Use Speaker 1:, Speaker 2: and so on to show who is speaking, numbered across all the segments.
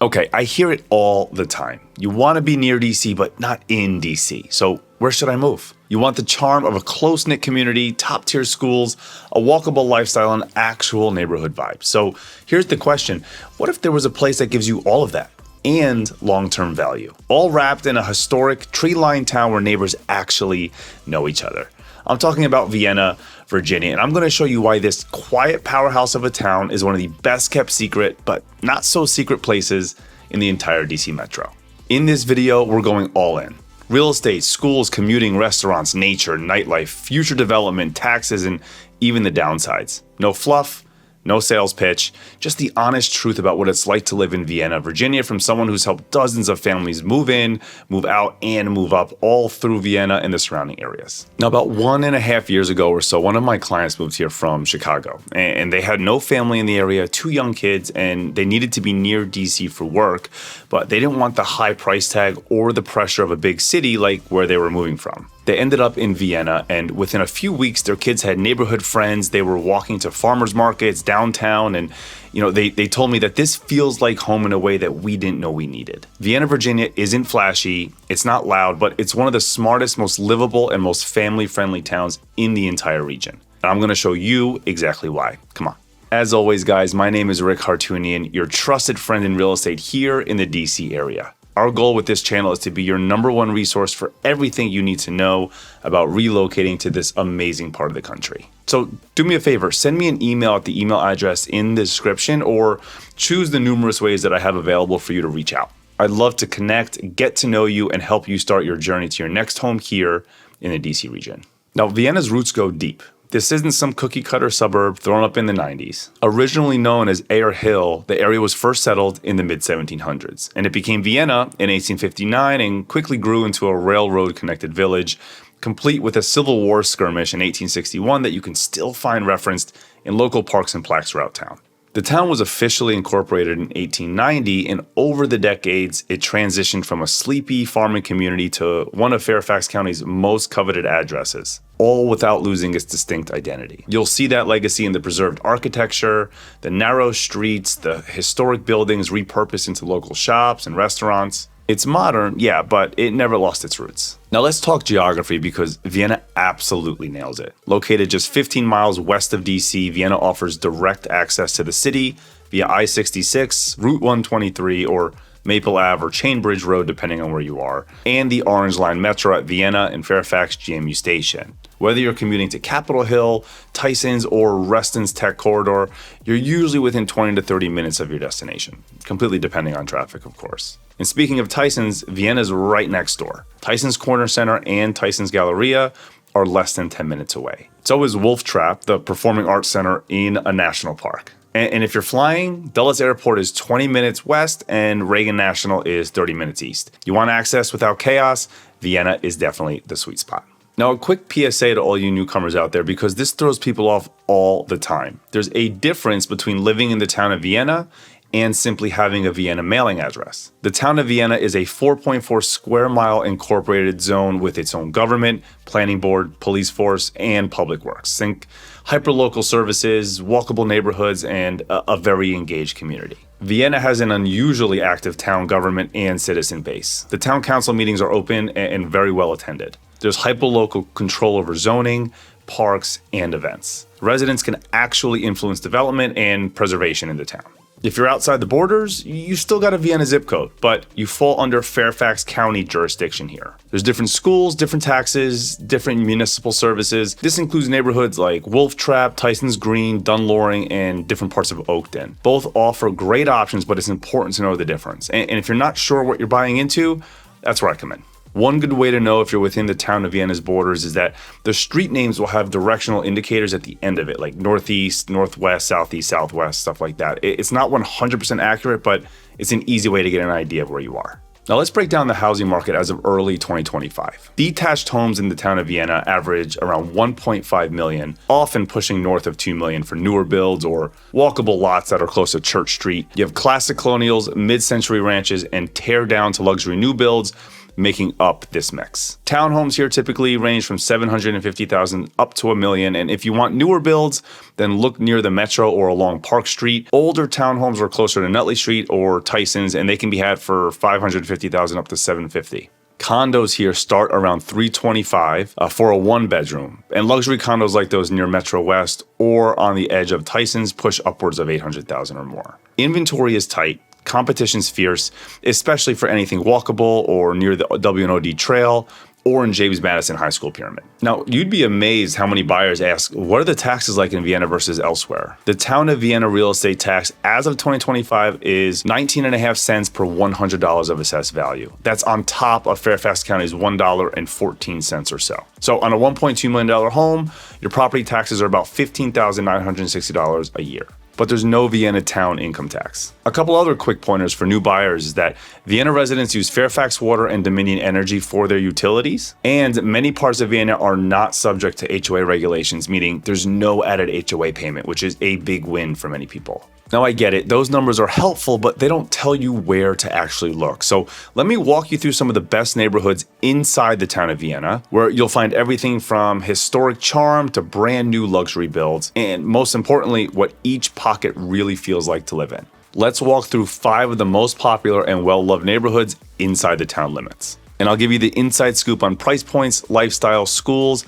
Speaker 1: Okay, I hear it all the time. You want to be near DC, but not in DC. So where should I move? You want the charm of a close-knit community, top-tier schools, a walkable lifestyle, and actual neighborhood vibes. So here's the question. What if there was a place that gives you all of that and long-term value, all wrapped in a historic, tree-lined town where neighbors actually know each other? I'm talking about Vienna, Virginia, and I'm going to show you why this quiet powerhouse of a town is one of the best kept secret, but not so secret places in the entire DC metro. In this video, we're going all in. Real estate, schools, commuting, restaurants, nature, nightlife, future development, taxes, and even the downsides. No fluff, no sales pitch, just the honest truth about what it's like to live in Vienna, Virginia, from someone who's helped dozens of families move in, move out, and move up all through Vienna and the surrounding areas. Now, about 1.5 years ago or so, one of my clients moved here from Chicago, and they had no family in the area, 2 young kids, and they needed to be near DC for work, but they didn't want the high price tag or the pressure of a big city like where they were moving from. They ended up in Vienna, and within a few weeks, their kids had neighborhood friends. They were walking to farmers markets downtown, and they told me that this feels like home in a way that we didn't know we needed. Vienna, Virginia isn't flashy, it's not loud, but it's one of the smartest, most livable, and most family-friendly towns in the entire region. And I'm going to show you exactly why. Come on. As always, guys, my name is Rick Hartunian, your trusted friend in real estate here in the DC area. Our goal with this channel is to be your #1 resource for everything you need to know about relocating to this amazing part of the country. So do me a favor, send me an email at the email address in the description, or choose the numerous ways that I have available for you to reach out. I'd love to connect, get to know you, and help you start your journey to your next home here in the DC region. Now, Vienna's roots go deep. This isn't some cookie-cutter suburb thrown up in the 90s. Originally known as Ayer Hill, the area was first settled in the mid-1700s, and it became Vienna in 1859 and quickly grew into a railroad-connected village, complete with a Civil War skirmish in 1861 that you can still find referenced in local parks and plaques throughout town. The town was officially incorporated in 1890, and over the decades, it transitioned from a sleepy farming community to one of Fairfax County's most coveted addresses, all without losing its distinct identity. You'll see that legacy in the preserved architecture, the narrow streets, the historic buildings repurposed into local shops and restaurants. It's modern, yeah, but it never lost its roots. Now let's talk geography, because Vienna absolutely nails it. Located just 15 miles west of DC, Vienna offers direct access to the city via I-66, Route 123, or Maple Ave or Chain Bridge Road, depending on where you are, and the Orange Line Metro at Vienna and Fairfax GMU Station. Whether you're commuting to Capitol Hill, Tyson's, or Reston's Tech Corridor, you're usually within 20 to 30 minutes of your destination, completely depending on traffic, of course. And speaking of Tyson's, Vienna's right next door. Tyson's Corner Center and Tyson's Galleria are less than 10 minutes away. So is Wolf Trap, the performing arts center in a national park. And if you're flying, Dulles Airport is 20 minutes west and Reagan National is 30 minutes east. You want access without chaos? Vienna is definitely the sweet spot. Now, a quick PSA to all you newcomers out there, because this throws people off all the time. There's a difference between living in the town of Vienna and simply having a Vienna mailing address. The town of Vienna is a 4.4 square mile incorporated zone with its own government, planning board, police force, and public works. Think hyperlocal services, walkable neighborhoods, and a very engaged community. Vienna has an unusually active town government and citizen base. The town council meetings are open and very well attended. There's hyperlocal control over zoning, parks, and events. Residents can actually influence development and preservation in the town. If you're outside the borders, you still got a Vienna zip code, but you fall under Fairfax County jurisdiction here. There's different schools, different taxes, different municipal services. This includes neighborhoods like Wolf Trap, Tyson's Green, Dunloring, and different parts of Oakton. Both offer great options, but it's important to know the difference. And if you're not sure what you're buying into, that's where I come in. One good way to know if you're within the town of Vienna's borders is that the street names will have directional indicators at the end of it, like northeast, northwest, southeast, southwest, stuff like that. It's not 100% accurate, but it's an easy way to get an idea of where you are. Now let's break down the housing market as of early 2025. Detached homes in the town of Vienna average around 1.5 million, often pushing north of 2 million for newer builds or walkable lots that are close to Church Street. You have classic colonials, mid-century ranches, and tear down to luxury new builds. making up this mix. Townhomes here typically range from $750,000 up to $1 million, and if you want newer builds, then look near the Metro or along Park Street. Older townhomes are closer to Nutley Street or Tyson's, and they can be had for $550,000 up to $750,000. Condos here start around $325,000 for a one-bedroom, and luxury condos like those near Metro West or on the edge of Tyson's push upwards of $800,000 or more. Inventory is tight. Competition's fierce, especially for anything walkable or near the W&OD Trail or in James Madison High School Pyramid. Now, you'd be amazed how many buyers ask, what are the taxes like in Vienna versus elsewhere? The town of Vienna real estate tax as of 2025 is 19.5 cents per $100 of assessed value. That's on top of Fairfax County's $1.14 or so. So on a $1.2 million home, your property taxes are about $15,960 a year. But there's no Vienna town income tax. A couple other quick pointers for new buyers is that Vienna residents use Fairfax Water and Dominion Energy for their utilities, and many parts of Vienna are not subject to HOA regulations, meaning there's no added HOA payment, which is a big win for many people. Now, I get it, those numbers are helpful, but they don't tell you where to actually look. So let me walk you through some of the best neighborhoods inside the town of Vienna, where you'll find everything from historic charm to brand new luxury builds, and most importantly, what each pocket really feels like to live in. Let's walk through 5 of the most popular and well-loved neighborhoods inside the town limits. And I'll give you the inside scoop on price points, lifestyle, schools,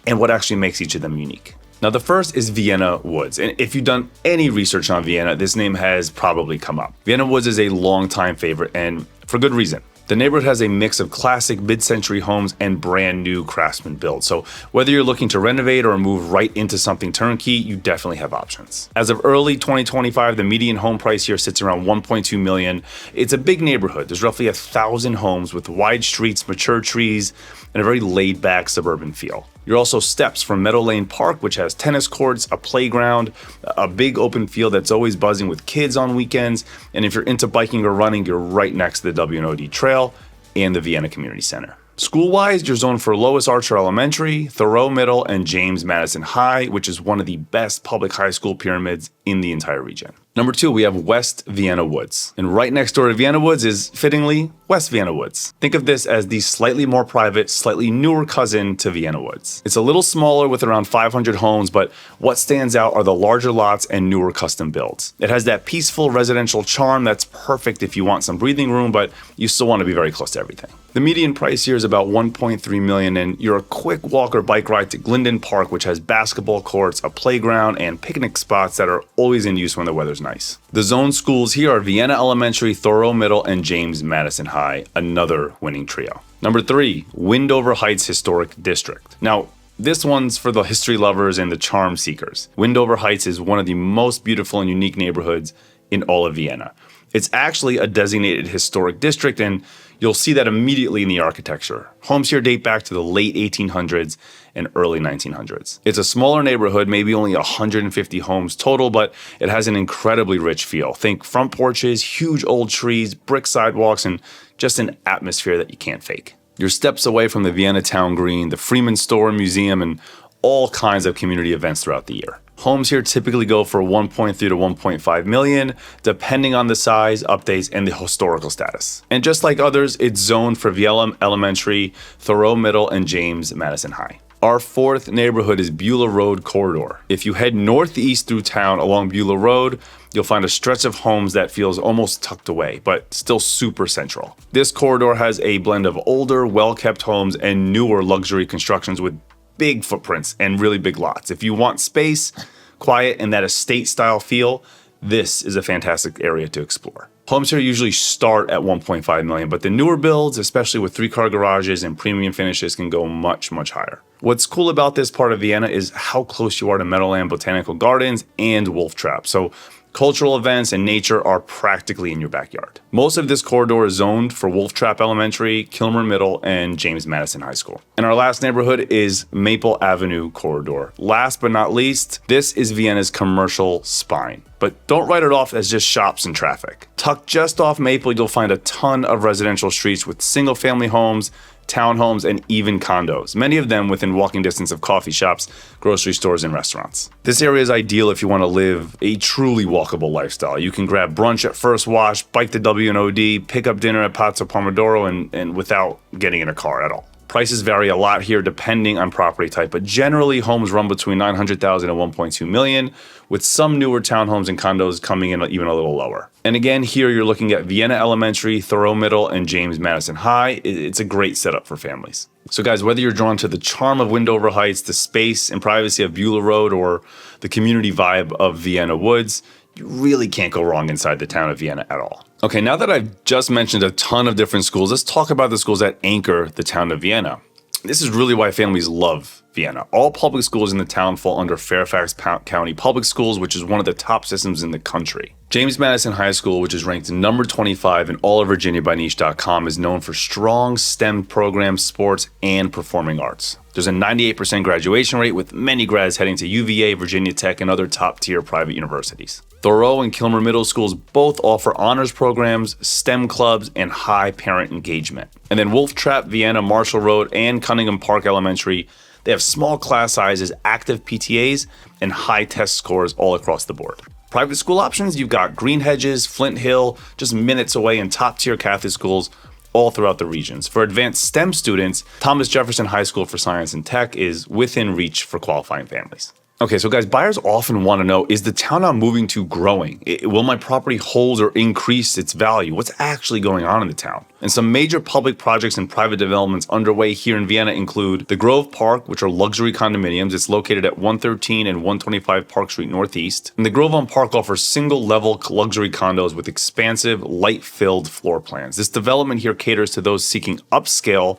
Speaker 1: and what actually makes each of them unique. Now, the first is Vienna Woods, and if you've done any research on Vienna, this name has probably come up. Vienna Woods is a longtime favorite, and for good reason. The neighborhood has a mix of classic mid-century homes and brand new craftsman builds, so whether you're looking to renovate or move right into something turnkey, you definitely have options. As of early 2025, the median home price here sits around $1.2 million. It's a big neighborhood. There's roughly 1,000 homes with wide streets, mature trees, and a very laid-back suburban feel. You're also steps from Meadow Lane Park, which has tennis courts, a playground, a big open field that's always buzzing with kids on weekends. And if you're into biking or running, you're right next to the W&OD Trail and the Vienna Community Center. School-wise, you're zoned for Lois Archer Elementary, Thoreau Middle, and James Madison High, which is one of the best public high school pyramids in the entire region. Number 2, we have West Vienna Woods. And right next door to Vienna Woods is, fittingly, West Vienna Woods. Think of this as the slightly more private, slightly newer cousin to Vienna Woods. It's a little smaller with around 500 homes, but what stands out are the larger lots and newer custom builds. It has that peaceful residential charm that's perfect if you want some breathing room, but you still want to be very close to everything. The median price here is about $1.3 million, and you're a quick walk or bike ride to Glendon Park, which has basketball courts, a playground, and picnic spots that are always in use when the weather's nice. The zone schools here are Vienna Elementary, Thoreau Middle, and James Madison High, another winning trio. Number 3, Windover Heights Historic District. Now, this one's for the history lovers and the charm seekers. Windover Heights is one of the most beautiful and unique neighborhoods in all of Vienna. It's actually a designated historic district, and you'll see that immediately in the architecture. Homes here date back to the late 1800s and early 1900s. It's a smaller neighborhood, maybe only 150 homes total, but it has an incredibly rich feel. Think front porches, huge old trees, brick sidewalks, and just an atmosphere that you can't fake. You're steps away from the Vienna Town Green, the Freeman Store Museum, and all kinds of community events throughout the year. Homes here typically go for 1.3 to 1.5 million, depending on the size, updates, and the historical status. And just like others, it's zoned for Vienna Elementary, Thoreau Middle, and James Madison High. Our 4th neighborhood is Beulah Rd Corridor. If you head northeast through town along Beulah Road, you'll find a stretch of homes that feels almost tucked away, but still super central. This corridor has a blend of older, well-kept homes and newer luxury constructions with big footprints and really big lots. If you want space, quiet, and that estate-style feel, this is a fantastic area to explore. Homes here usually start at 1.5 million, but the newer builds, especially with 3-car garages and premium finishes, can go much, much higher. What's cool about this part of Vienna is how close you are to Meadowland Botanical Gardens and Wolf Trap. So cultural events and nature are practically in your backyard. Most of this corridor is zoned for Wolf Trap Elementary, Kilmer Middle, and James Madison High School. And our last neighborhood is Maple Avenue Corridor. Last but not least, this is Vienna's commercial spine. But don't write it off as just shops and traffic. Tucked just off Maple, you'll find a ton of residential streets with single-family homes, townhomes, and even condos, many of them within walking distance of coffee shops, grocery stores, and restaurants. This area is ideal if you want to live a truly walkable lifestyle. You can grab brunch at First Wash, bike to W&OD, pick up dinner at Ave Corridor, and without getting in a car at all. Prices vary a lot here depending on property type, but generally homes run between $900,000 and $1.2 million, with some newer townhomes and condos coming in even a little lower. And again, here you're looking at Vienna Elementary, Thoreau Middle, and James Madison High. It's a great setup for families. So guys, whether you're drawn to the charm of Windover Heights, the space and privacy of Beulah Rd, or the community vibe of Vienna Woods, you really can't go wrong inside the town of Vienna at all. Okay, now that I've just mentioned a ton of different schools, let's talk about the schools that anchor the town of Vienna. This is really why families love Vienna. All public schools in the town fall under Fairfax County Public Schools, which is one of the top systems in the country. James Madison High School, which is ranked number 25 in all of Virginia by Niche.com, is known for strong STEM programs, sports, and performing arts. There's a 98% graduation rate, with many grads heading to UVA, Virginia Tech, and other top-tier private universities. Thoreau and Kilmer Middle Schools both offer honors programs, STEM clubs, and high parent engagement. And then Wolf Trap, Vienna, Marshall Road, and Cunningham Park Elementary, they have small class sizes, active PTAs, and high test scores all across the board. Private school options, you've got Green Hedges, Flint Hill, just minutes away, and top-tier Catholic schools all throughout the regions. For advanced STEM students, Thomas Jefferson High School for Science and Tech is within reach for qualifying families. Okay, so guys, buyers often want to know, is the town I'm moving to growing? Will my property hold or increase its value? What's actually going on in the town? And some major public projects and private developments underway here in Vienna include the Grove Park, which are luxury condominiums. It's located at 113 and 125 Park Street Northeast. And the Grove on Park offers single-level luxury condos with expansive, light-filled floor plans. This development here caters to those seeking upscale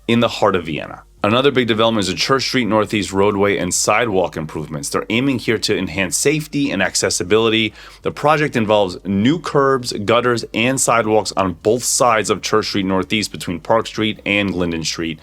Speaker 1: in the heart of Vienna. Another big development is the Church Street Northeast roadway and sidewalk improvements. They're aiming here to enhance safety and accessibility. The project involves new curbs, gutters, and sidewalks on both sides of Church Street Northeast between Park Street and Glendon Street,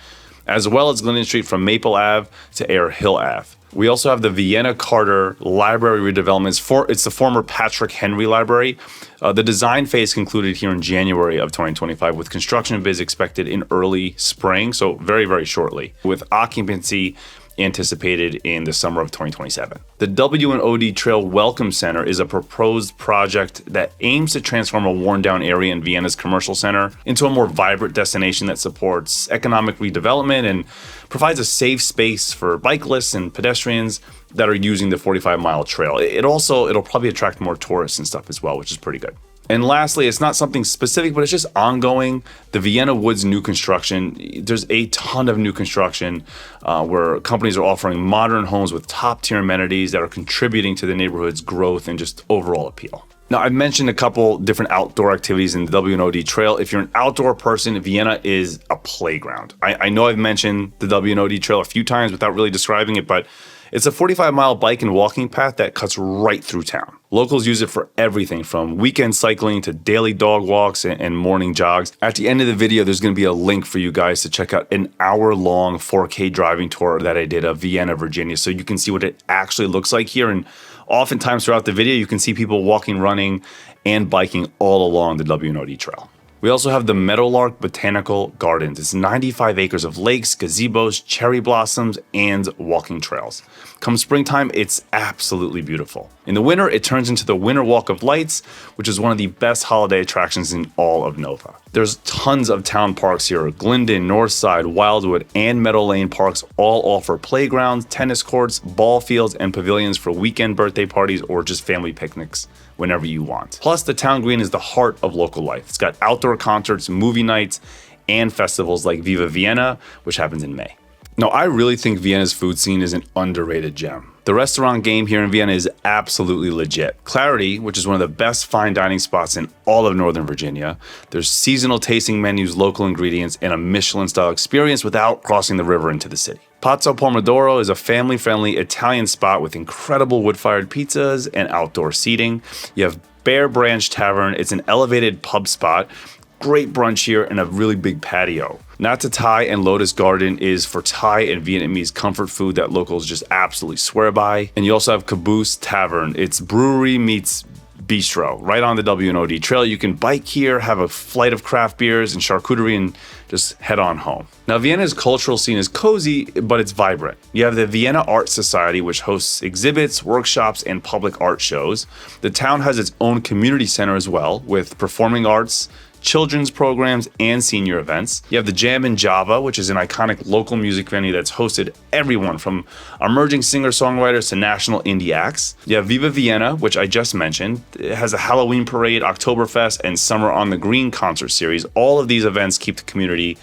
Speaker 1: as well as Glendon Street from Maple Ave to Air Hill Ave. We also have the Vienna Carter Library redevelopments. It's the former Patrick Henry Library. The design phase concluded here in January of 2025, with construction bids expected in early spring, so very, very shortly, with occupancy anticipated in the summer of 2027. The W&OD Trail Welcome Center is a proposed project that aims to transform a worn-down area in Vienna's commercial center into a more vibrant destination that supports economic redevelopment and provides a safe space for bicyclists and pedestrians that are using the 45-mile trail. It'll probably attract more tourists and stuff as well, which is pretty good. And lastly, it's not something specific, but it's just ongoing. The Vienna Woods new construction. There's a ton of new construction where companies are offering modern homes with top-tier amenities that are contributing to the neighborhood's growth and just overall appeal. Now, I've mentioned a couple different outdoor activities in the W&OD Trail. If you're an outdoor person, Vienna is a playground. I know I've mentioned the W&OD Trail a few times without really describing it, but it's a 45-mile bike and walking path that cuts right through town. Locals use it for everything from weekend cycling to daily dog walks and morning jogs. At the end of the video, there's going to be a link for you guys to check out an hour-long 4K driving tour that I did of Vienna, Virginia, so you can see what it actually looks like here. And oftentimes throughout the video, you can see people walking, running, and biking all along the W&OD Trail. We also have the Meadowlark Botanical Gardens. It's 95 acres of lakes, gazebos, cherry blossoms, and walking trails. Come springtime, it's absolutely beautiful. In the winter, it turns into the Winter Walk of Lights, which is one of the best holiday attractions in all of Nova. There's tons of town parks here. Glendon, Northside, Wildwood, and Meadow Lane parks all offer playgrounds, tennis courts, ball fields, and pavilions for weekend birthday parties or just family picnics whenever you want. Plus, the town green is the heart of local life. It's got outdoor concerts, movie nights, and festivals like Viva Vienna, which happens in May. Now, I really think Vienna's food scene is an underrated gem. The restaurant game here in Vienna is absolutely legit. Clarity, which is one of the best fine dining spots in all of Northern Virginia. There's seasonal tasting menus, local ingredients, and a Michelin-style experience without crossing the river into the city. Pazzo Pomodoro is a family-friendly Italian spot with incredible wood-fired pizzas and outdoor seating. You have Bear Branch Tavern. It's an elevated pub spot. Great brunch here and a really big patio. Nata Thai and Lotus Garden is for Thai and Vietnamese comfort food that locals just absolutely swear by. And you also have Caboose Tavern. It's brewery meets bistro right on the W&OD trail. You can bike here, have a flight of craft beers and charcuterie, and just head on home. Now, Vienna's cultural scene is cozy, but it's vibrant. You have the Vienna Art Society, which hosts exhibits, workshops, and public art shows. The town has its own community center as well, with performing arts, children's programs, and senior events. You have the Jam in Java, which is an iconic local music venue that's hosted everyone from emerging singer-songwriters to national indie acts. You have Viva Vienna, which I just mentioned. It has a Halloween parade, Oktoberfest, and Summer on the Green concert series. All of these events keep the community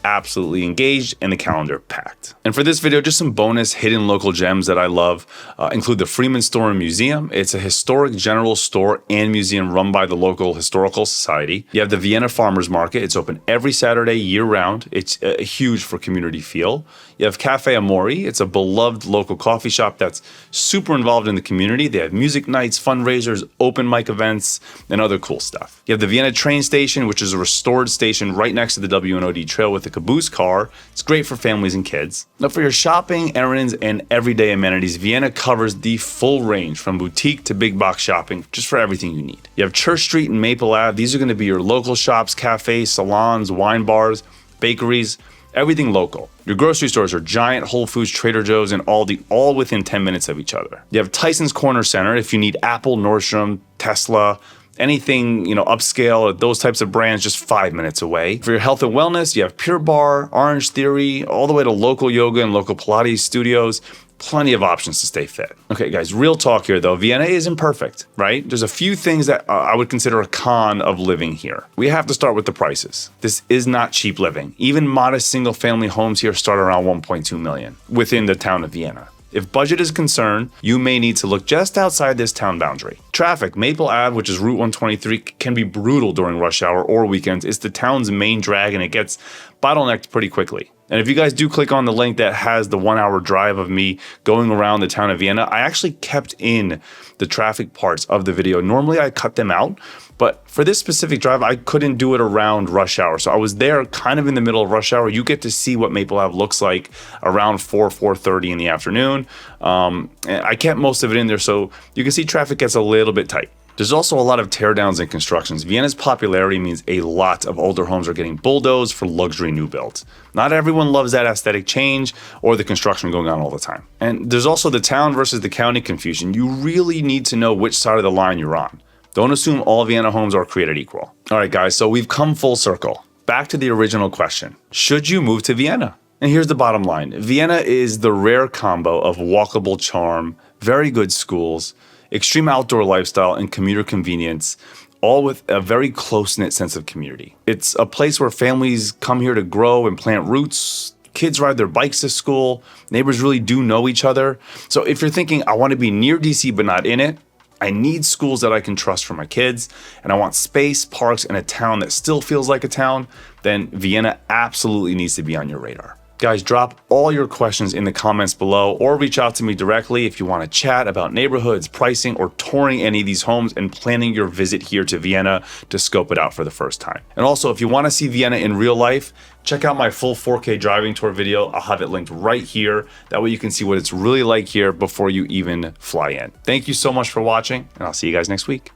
Speaker 1: absolutely engaged and the calendar packed. And for this video, just some bonus hidden local gems that I love include the Freeman Store and Museum. It's a historic general store and museum run by the local historical society. You have the Vienna Farmers Market. It's open every Saturday year round. It's huge for community feel. You have Cafe Amori. It's a beloved local coffee shop that's super involved in the community. They have music nights, fundraisers, open mic events, and other cool stuff. You have the Vienna train station, which is a restored station right next to the W&OD trail with a caboose car. It's great for families and kids. Now, for your shopping, errands, and everyday amenities, Vienna covers the full range from boutique to big box shopping, just for everything you need. You have Church Street and Maple Ave. These are going to be your local shops, cafes, salons, wine bars, bakeries, everything local. Your grocery stores are Giant, Whole Foods, Trader Joe's, and Aldi, all within 10 minutes of each other. You have Tyson's Corner Center if you need Apple, Nordstrom, Tesla, anything, upscale, those types of brands, just 5 minutes away. For your health and wellness, you have Pure Barre, Orange Theory, all the way to local yoga and local Pilates studios. Plenty of options to stay fit. Okay, guys, real talk here though. Vienna isn't perfect, right? There's a few things that I would consider a con of living here. We have to start with the prices. This is not cheap living. Even modest single family homes here start around 1.2 million within the town of Vienna. If budget is a concern, you may need to look just outside this town boundary. Traffic, Maple Ave, which is Route 123, can be brutal during rush hour or weekends. It's the town's main drag and it gets bottlenecked pretty quickly. And if you guys do click on the link that has the 1 hour drive of me going around the town of Vienna, I actually kept in the traffic parts of the video. Normally I cut them out, but for this specific drive, I couldn't do it around rush hour. So I was there kind of in the middle of rush hour. You get to see what Maple Ave looks like around 4:30 in the afternoon. And I kept most of it in there so you can see traffic gets a little bit tight. There's also a lot of teardowns and constructions. Vienna's popularity means a lot of older homes are getting bulldozed for luxury new builds. Not everyone loves that aesthetic change or the construction going on all the time. And there's also the town versus the county confusion. You really need to know which side of the line you're on. Don't assume all Vienna homes are created equal. All right, guys, so we've come full circle. Back to the original question. Should you move to Vienna? And here's the bottom line. Vienna is the rare combo of walkable charm, very good schools, extreme outdoor lifestyle, and commuter convenience, all with a very close-knit sense of community. It's a place where families come here to grow and plant roots. Kids ride their bikes to school. Neighbors really do know each other. So if you're thinking, I want to be near DC but not in it, I need schools that I can trust for my kids, and I want space, parks, and a town that still feels like a town, then Vienna absolutely needs to be on your radar. Guys, drop all your questions in the comments below or reach out to me directly if you want to chat about neighborhoods, pricing, or touring any of these homes and planning your visit here to Vienna to scope it out for the first time. And also, if you want to see Vienna in real life, check out my full 4K driving tour video. I'll have it linked right here. That way you can see what it's really like here before you even fly in. Thank you so much for watching, and I'll see you guys next week.